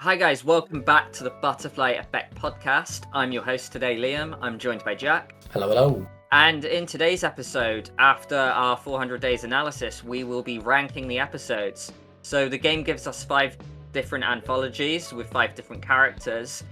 Hi guys, welcome back to the Butterfly Effect podcast. I'm your host today, Liam. I'm joined by Jack. Hello, hello. And in today's episode, after our 400 days analysis, we will be ranking the episodes. So the game gives us 5 different anthologies with 5 different characters.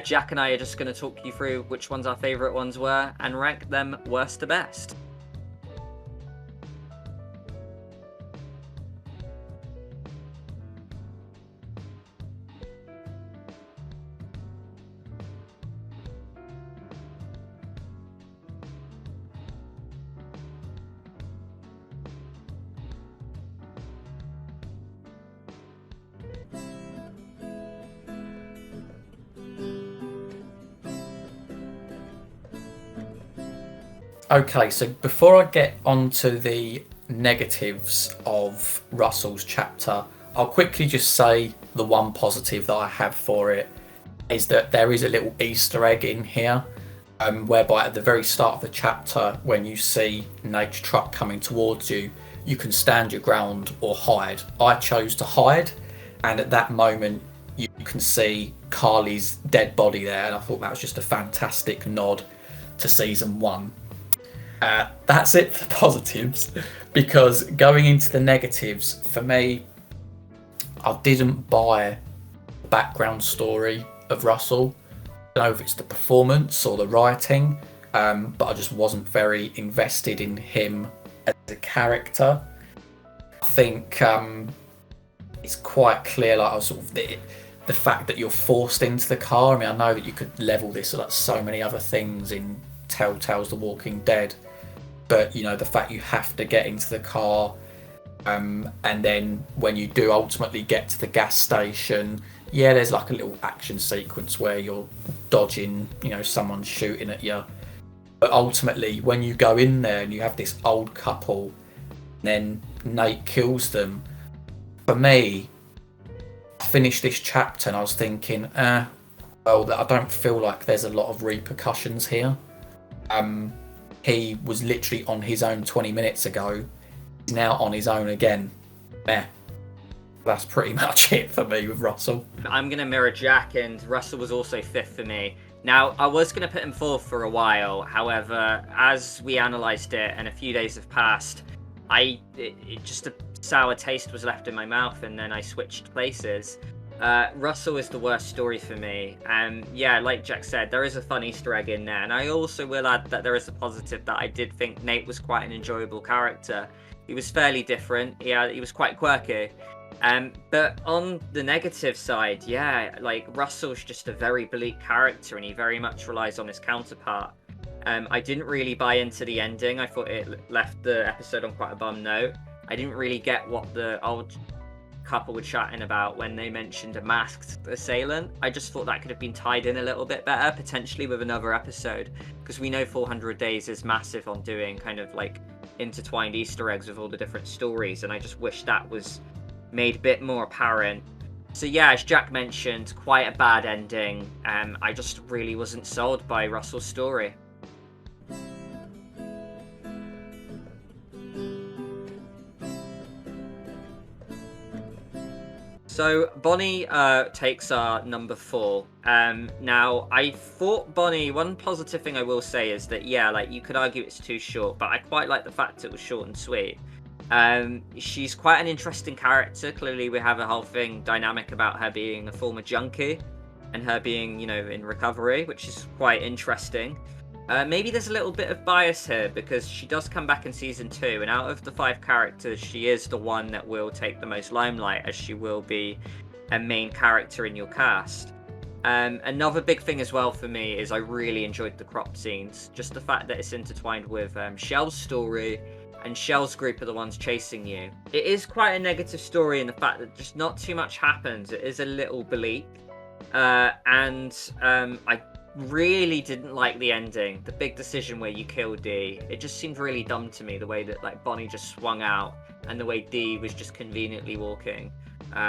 Jack and I are just going to talk you through which ones our favourite ones were and rank them worst to best. Okay, so before I get onto the negatives of Russell's chapter, I'll quickly just say the one positive that I have for it is that there is a little Easter egg in here, whereby at the very start of the chapter, when you see Nate's truck coming towards you, you can stand your ground or hide. I chose to hide, and at that moment, you can see Carly's dead body there, and I thought that was just a fantastic nod to season 1. That's it for the positives, because going into the negatives, for me, I didn't buy the background story of Russell. I don't know if it's the performance or the writing, but I just wasn't very invested in him as a character. I think it's quite clear, like, sort of the fact that you're forced into the car. I mean, I know that you could level this at like so many other things in Telltale's The Walking Dead, but you know, the fact you have to get into the car, and then when you do ultimately get to the gas station, yeah, there's like a little action sequence where you're dodging, you know, someone shooting at you, but ultimately when you go in there and you have this old couple, then Nate kills them. For me, I finished this chapter and I was thinking, well, I don't feel like there's a lot of repercussions here. He was literally on his own 20 minutes ago. He's now on his own again. That's pretty much it for me with Russell. I'm going to mirror Jack, and Russell was also 5th for me. Now, I was going to put him 4th for a while. However, as we analysed it and a few days have passed, just a sour taste was left in my mouth, and then I switched places. Russell is the worst story for me. Yeah, like Jack said, there is a fun Easter egg in there, and I also will add that there is a positive that I did think Nate was quite an enjoyable character. He was fairly different. Yeah, he was quite quirky. But on the negative side, yeah, like Russell's just a very bleak character, and he very much relies on his counterpart. I didn't really buy into the ending. I thought it left the episode on quite a bum note. I didn't really get what the old couple were chatting about when they mentioned a masked assailant. I just thought that could have been tied in a little bit better, potentially with another episode, because we know 400 Days is massive on doing kind of like intertwined Easter eggs with all the different stories, and I just wish that was made a bit more apparent. So yeah, as Jack mentioned, quite a bad ending. I just really wasn't sold by Russell's story. So Bonnie takes our number 4. Now, I thought Bonnie, one positive thing I will say is that, yeah, like you could argue it's too short, but I quite like the fact it was short and sweet. She's quite an interesting character. Clearly, we have a whole thing dynamic about her being a former junkie and her being, you know, in recovery, which is quite interesting. Maybe there's a little bit of bias here because she does come back in season 2, and out of the 5 characters, she is the one that will take the most limelight, as she will be a main character in your cast. Another big thing as well for me is I really enjoyed the crop scenes. Just the fact that it's intertwined with Shel's story, and Shel's group are the ones chasing you. It is quite a negative story in the fact that just not too much happens. It is a little bleak. And I really didn't like the ending, the big decision where you kill Dee. It just seemed really dumb to me, the way that like Bonnie just swung out and the way Dee was just conveniently walking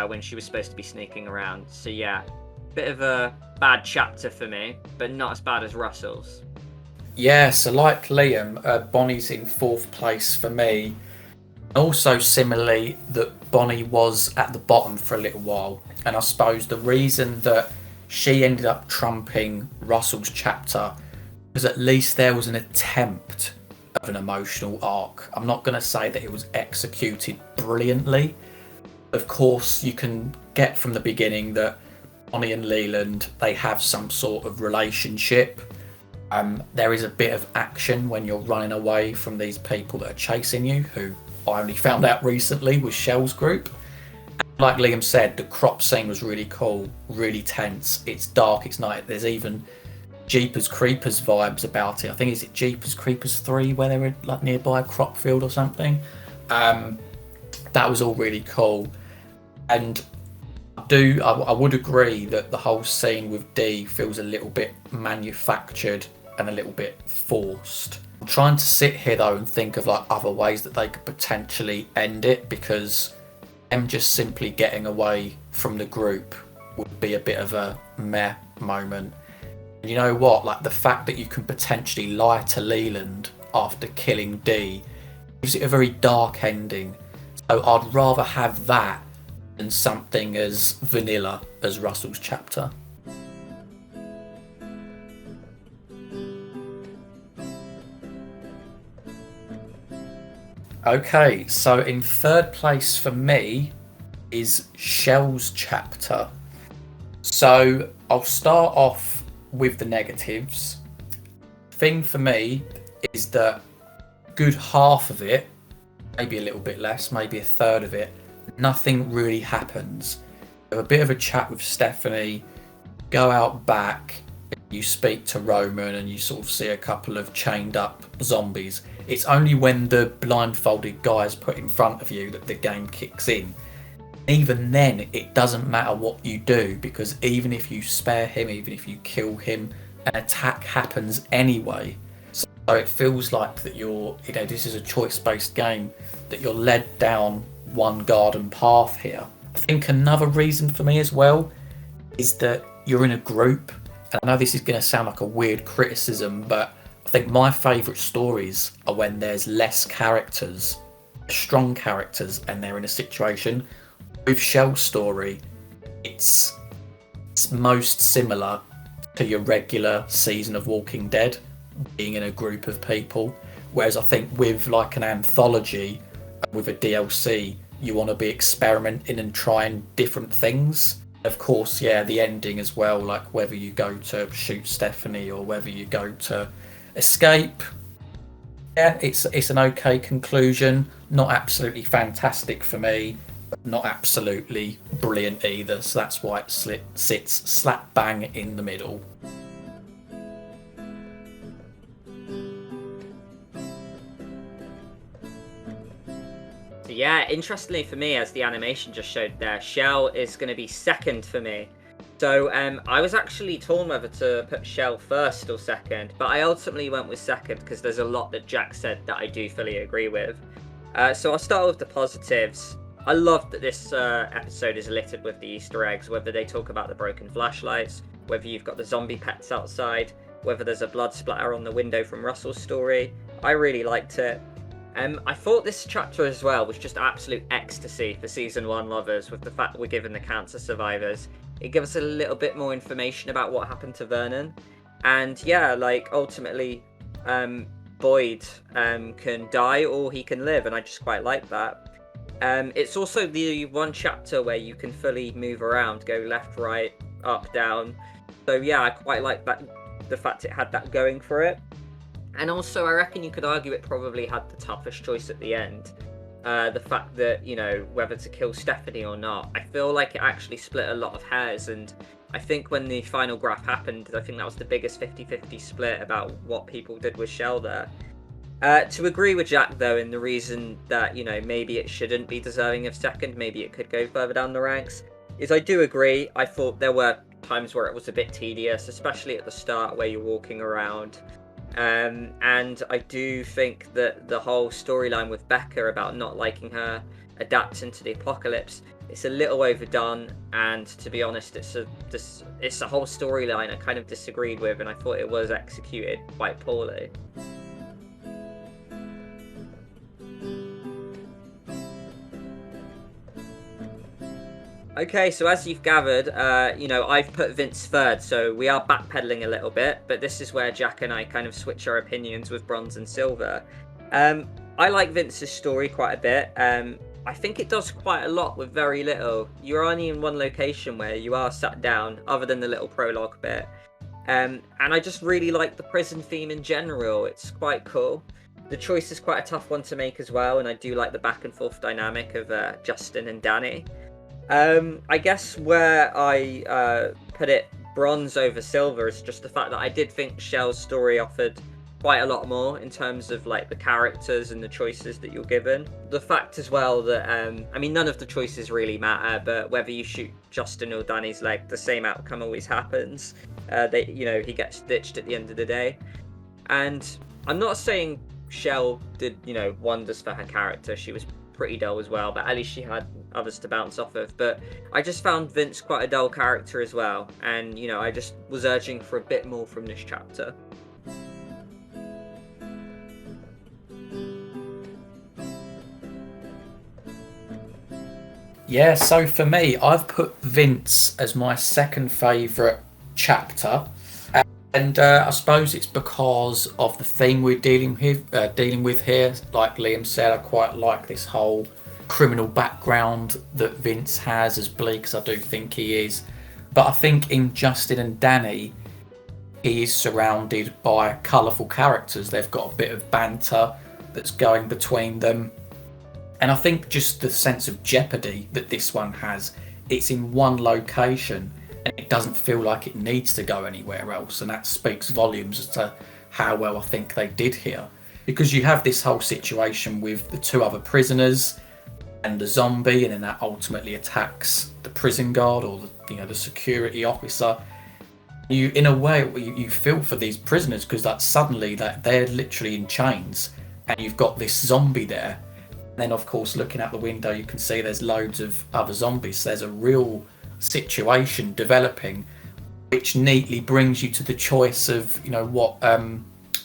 when she was supposed to be sneaking around. So yeah, bit of a bad chapter for me, but not as bad as Russell's. Yeah, so like Liam, Bonnie's in 4th place for me. Also, similarly, that Bonnie was at the bottom for a little while, and I suppose the reason that she ended up trumping Russell's chapter was at least there was an attempt of an emotional arc. I'm not going to say that it was executed brilliantly. Of course, you can get from the beginning that Bonnie and Leland, they have some sort of relationship. There is a bit of action when you're running away from these people that are chasing you, who I only found out recently was Shel's group. And like Liam said, the crop scene was really cool, really tense. It's dark, it's night. There's even Jeepers Creepers vibes about it. I think is it Jeepers Creepers 3 where they were like nearby a crop field or something. That was all really cool. And I would agree that the whole scene with Dee feels a little bit manufactured and a little bit forced. I'm trying to sit here though and think of like other ways that they could potentially end it, because them just simply getting away from the group would be a bit of a meh moment. And you know what, like the fact that you can potentially lie to Leland after killing Dee gives it a very dark ending. So I'd rather have that than something as vanilla as Russell's chapter. Okay, so in third place for me is Shel's chapter. So I'll start off with the negatives. Thing for me is that good half of it, maybe a little bit less, maybe a third of it, nothing really happens. You have a bit of a chat with Stephanie, go out back, you speak to Roman and you sort of see a couple of chained up zombies. It's only when the blindfolded guy is put in front of you that the game kicks in. Even then, it doesn't matter what you do, because even if you spare him, even if you kill him, an attack happens anyway. So it feels like that this is a choice-based game, that you're led down one garden path here. I think another reason for me as well is that you're in a group, and I know this is going to sound like a weird criticism, but I think my favourite stories are when there's less characters, strong characters, and they're in a situation. With Shel's story, it's most similar to your regular season of Walking Dead, being in a group of people, whereas I think with like an anthology, with a DLC, you want to be experimenting and trying different things. Of course, yeah, the ending as well, like whether you go to shoot Stephanie or whether you go to escape. Yeah, it's an okay conclusion. Not absolutely fantastic for me, but not absolutely brilliant either. So that's why it sits slap bang in the middle. Yeah, interestingly for me, as the animation just showed there, Shel is going to be second for me. So I was actually torn whether to put Shel first or second, but I ultimately went with second because there's a lot that Jack said that I do fully agree with. So I'll start with the positives. I love that this episode is littered with the Easter eggs, whether they talk about the broken flashlights, whether you've got the zombie pets outside, whether there's a blood splatter on the window from Russell's story. I really liked it. I thought this chapter as well was just absolute ecstasy for Season 1 lovers, with the fact that we're given the cancer survivors. It gives us a little bit more information about what happened to Vernon. And yeah, like, ultimately, Boyd can die or he can live, and I just quite like that. It's also the one chapter where you can fully move around, go left, right, up, down. So yeah, I quite like that, the fact it had that going for it. And also, I reckon you could argue it probably had the toughest choice at the end. The fact that, you know, whether to kill Stephanie or not. I feel like it actually split a lot of hairs, and I think when the final graph happened, I think that was the biggest 50-50 split about what people did with Shel there. To agree with Jack, though, in the reason that, you know, maybe it shouldn't be deserving of second, maybe it could go further down the ranks, is I do agree. I thought there were times where it was a bit tedious, especially at the start where you're walking around. And I do think that the whole storyline with Becca about not liking her adapting to the apocalypse, it's a little overdone, and to be honest, it's a whole storyline I kind of disagreed with, and I thought it was executed quite poorly. Okay, so as you've gathered, I've put Vince third, so we are backpedaling a little bit, but this is where Jack and I kind of switch our opinions with bronze and silver. I like Vince's story quite a bit. I think it does quite a lot with very little. You're only in one location where you are sat down, other than the little prologue bit. And I just really like the prison theme in general. It's quite cool. The choice is quite a tough one to make as well, and I do like the back and forth dynamic of Justin and Danny. I guess where I put it bronze over silver is just the fact that I did think Shel's story offered quite a lot more in terms of like the characters and the choices that you're given. The fact as well that none of the choices really matter, but whether you shoot Justin or Danny's leg, the same outcome always happens. He gets ditched at the end of the day, and I'm not saying Shel did wonders for her character. She was pretty dull as well, but at least she had others to bounce off of. But I just found Vince quite a dull character as well, and I just was urging for a bit more from this chapter. Yeah, so for me, I've put Vince as my second favourite chapter, and I suppose it's because of the theme we're dealing with here. Like Liam said, I quite like this whole criminal background that Vince has, as bleak as I do think he is. But I think in Justin and Danny, he is surrounded by colourful characters. They've got a bit of banter that's going between them. And I think just the sense of jeopardy that this one has, it's in one location and it doesn't feel like it needs to go anywhere else. And that speaks volumes as to how well I think they did here. Because you have this whole situation with the two other prisoners and the zombie, and then that ultimately attacks the prison guard or the security officer. You, in a way, you feel for these prisoners because suddenly they're literally in chains, and you've got this zombie there. And then, of course, looking out the window, you can see there's loads of other zombies. So there's a real situation developing, which neatly brings you to the choice of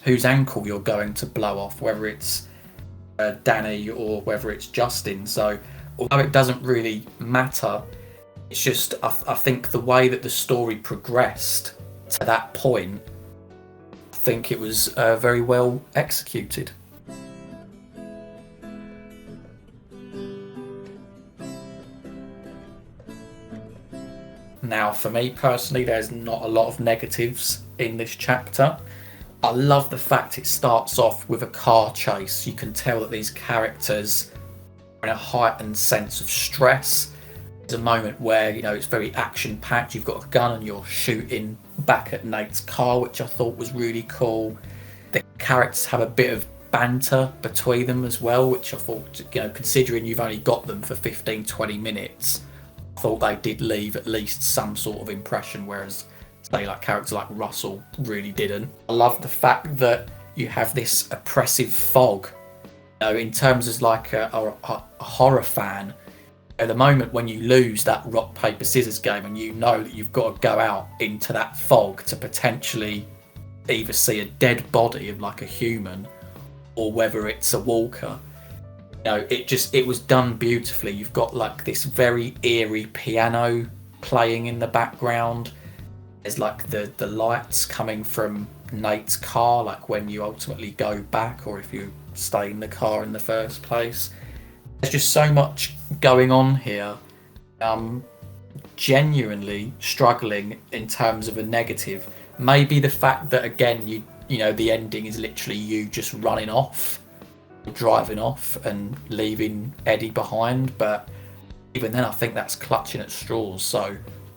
whose ankle you're going to blow off, whether it's Danny or whether it's Justin. So although it doesn't really matter, it's just I think the way that the story progressed to that point, I think it was very well executed. Now, for me personally, there's not a lot of negatives in this chapter. I love the fact it starts off with a car chase. You can tell that these characters are in a heightened sense of stress. There's a moment where, it's very action-packed. You've got a gun and you're shooting back at Nate's car, which I thought was really cool. The characters have a bit of banter between them as well, which I thought, considering you've only got them for 15-20 minutes, I thought they did leave at least some sort of impression, whereas say like characters like Russell really didn't. I love the fact that you have this oppressive fog. In terms of like a horror fan, at the moment when you lose that rock paper scissors game and you know that you've got to go out into that fog to potentially either see a dead body of like a human or whether it's a walker, it was done beautifully. You've got like this very eerie piano playing in the background. There's like the lights coming from Nate's car, like when you ultimately go back or if you stay in the car in the first place. There's just so much going on here. Genuinely struggling in terms of a negative. Maybe the fact that again the ending is literally you just running off, driving off and leaving Eddie behind, but even then I think that's clutching at straws. So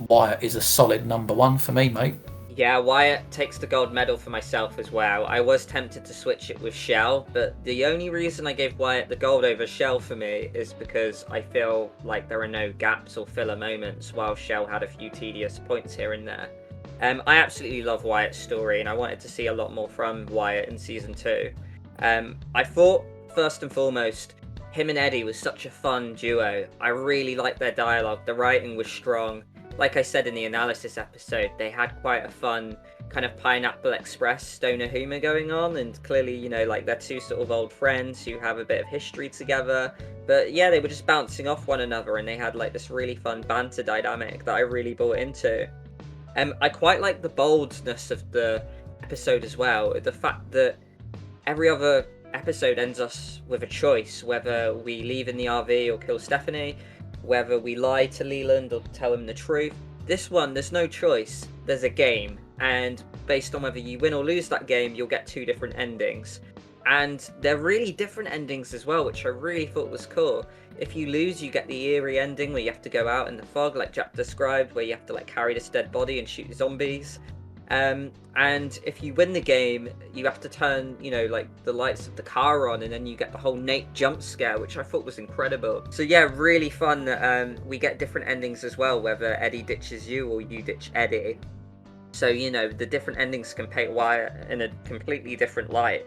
Wyatt is a solid number one for me, mate. Yeah, Wyatt takes the gold medal for myself as well. I was tempted to switch it with Shel, but the only reason I gave Wyatt the gold over Shel for me is because I feel like there are no gaps or filler moments, while Shel had a few tedious points here and there. I absolutely love Wyatt's story, and I wanted to see a lot more from Wyatt in season 2. I thought, first and foremost, him and Eddie was such a fun duo. I really liked their dialogue. The writing was strong. like I said in the analysis episode, they had quite a fun kind of Pineapple Express stoner humor going on, and clearly, you know, like they're two sort of old friends who have a bit of history together. But yeah, they were just bouncing off one another, and they had like this really fun banter dynamic that I really bought into. I quite like the boldness of the episode as well. The fact that every other episode ends us with a choice, whether we leave in the RV or kill Stephanie, whether we lie to Leland or tell him the truth. This one, there's no choice. There's a game, and based on whether you win or lose that game, you'll get two different endings. And they're really different endings as well, which I really thought was cool. If you lose, you get the eerie ending where you have to go out in the fog, like Jack described, where you have to like carry this dead body and shoot zombies. And if you win the game, you have to turn, you know, like the lights of the car on, and then you get the whole Nate jump scare, which I thought was incredible. So yeah, really fun that we get different endings as well, whether Eddie ditches you or you ditch Eddie. So, you know, the different endings can paint Wyatt in a completely different light.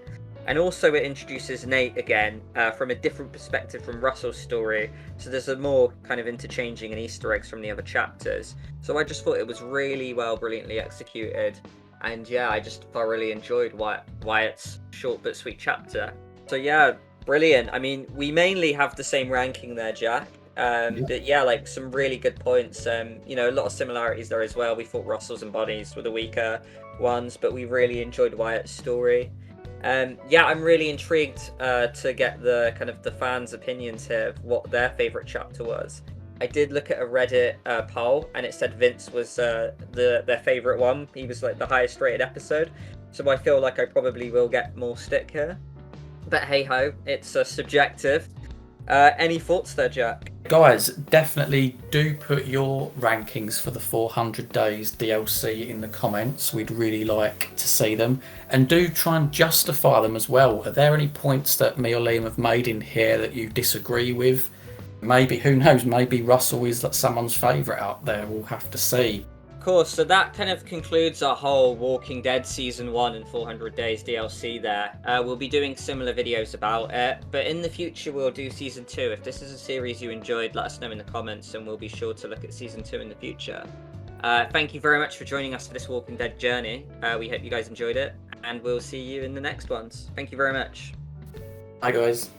And also it introduces Nate again from a different perspective from Russell's story. So there's a more kind of interchanging and Easter eggs from the other chapters. So I just thought it was really well, brilliantly executed. And yeah, I just thoroughly enjoyed Wyatt's short but sweet chapter. So yeah, brilliant. I mean, we mainly have the same ranking there, Jack. But yeah, like some really good points. You know, a lot of similarities there as well. We thought Russell's and Bonnie's were the weaker ones, but we really enjoyed Wyatt's story. Yeah, I'm really intrigued to get the kind of the fans' opinions here of what their favourite chapter was. I did look at a Reddit poll, and it said Vince was their favourite one. He was like the highest rated episode, so I feel like I probably will get more stick here. But hey ho, it's subjective. Any thoughts there, Jack? Guys, definitely do put your rankings for the 400 Days DLC in the comments. We'd really like to see them. And do try and justify them as well. Are there any points that me or Liam have made in here that you disagree with? Maybe, who knows, maybe Russell is someone's favourite out there. We'll have to see. Course, so that kind of concludes our whole Walking Dead Season 1 and 400 Days DLC there. We'll be doing similar videos about it, but in the future we'll do Season 2. If this is a series you enjoyed, let us know in the comments and we'll be sure to look at Season 2 in the future. Thank you very much for joining us for this Walking Dead journey. We hope you guys enjoyed it, and we'll see you in the next ones. Thank you very much. Bye guys.